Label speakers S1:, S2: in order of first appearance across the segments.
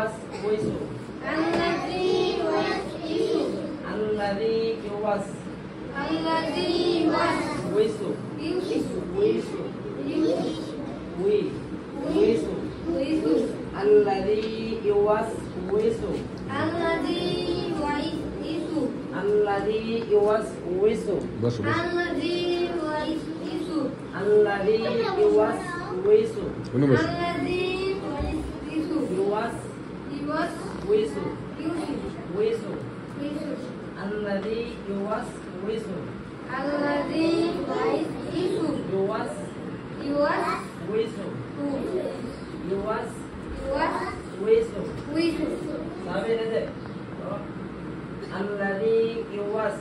S1: yuwaswisu.
S2: Alladhi yuwaswisu.
S1: Alladhi yuwas.
S2: Alladhi yuwaswisu.
S1: Wisu.
S2: Wisu.
S1: Wisu.
S2: Wisu.
S1: Alladhi yuwaswisu.
S2: Alladhi yuwaswisu.
S1: Alladhi yuwaswisu.
S2: Alladhi yuwaswisu.
S1: Alladhi yuwaswisu.
S2: Alladhi yuwaswisu.
S1: Yuwaswisu. Wisu. Alladhi yuwaswisu.
S2: Alladhi yuwaswisu.
S1: Yuwaswisu. Yuwaswisu.
S2: Wisu.
S1: Sabi na de. Alladhi yuwas.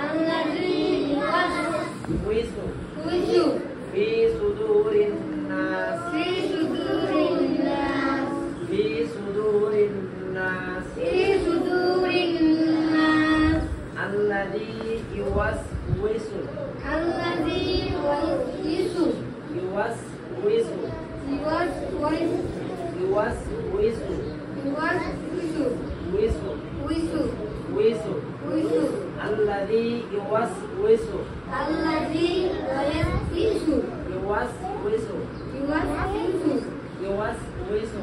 S2: Alladhi yuwaswisu.
S1: Wisu. Fi sudurin nas.
S2: Fi sudurin nas.
S1: Fi sudurin nas.
S2: Fi sudurin nas.
S1: Alladhi yuwaswisu.
S2: Alladhi yuwaswisu.
S1: Yuwaswisu.
S2: Yuwaswisu.
S1: Yuwaswisu.
S2: Yuwaswisu.
S1: Wisu.
S2: Wisu.
S1: Wisu.
S2: Wisu.
S1: Alladhi yuwaswisu.
S2: Alladhi yuwaswisu.
S1: Yuwaswisu.
S2: Yuwaswisu.
S1: Yuwaswisu.
S2: Yuwaswisu.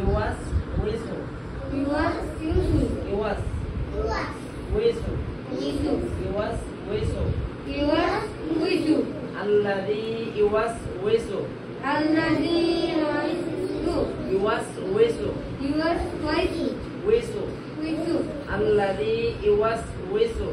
S1: Yuwaswisu.
S2: Yuwaswisu.
S1: Yuwas. Wisu.
S2: Wisu.
S1: Yuwaswisu.
S2: Yuwaswisu.
S1: Alladhi yuwaswisu.
S2: Alladhi yuwaswisu.
S1: Yuwaswisu.
S2: Yuwaswisu.
S1: Wisu.
S2: Wisu.
S1: Alladhi yuwaswisu.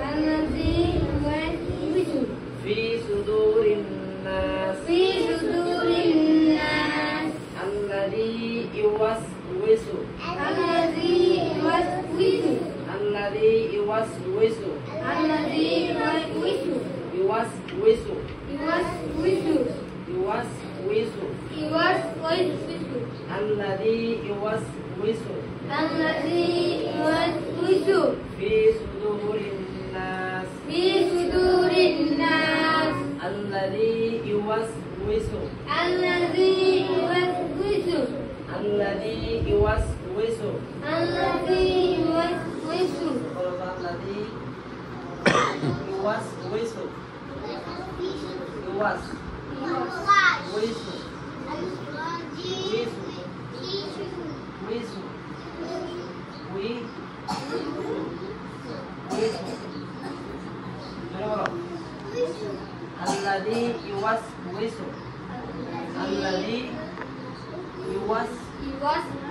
S2: Alladhi yuwaswisu.
S1: Fi sudurin nas.
S2: Fi sudurin nas.
S1: Alladhi yuwaswisu.
S2: Alladhi yuwaswisu.
S1: Alladhi yuwaswisu.
S2: Alladhi yuwaswisu.
S1: Yuwaswisu.
S2: Yuwaswisu.
S1: Yuwaswisu.
S2: Yuwaswisu.
S1: Alladhi yuwaswisu.
S2: Alladhi yuwaswisu.
S1: Fi sudurin nas.
S2: Fi sudurin nas.
S1: Alladhi yuwaswisu.
S2: Alladhi yuwaswisu.
S1: Alladhi yuwaswisu.
S2: Alladhi yuwaswisu.
S1: Alladhi yuwaswisu. Yuwas. Wisu. Wisu. Wisu. Wisu. Alladhi yuwaswisu. Alladhi yuwas.
S2: Yuwaswisu.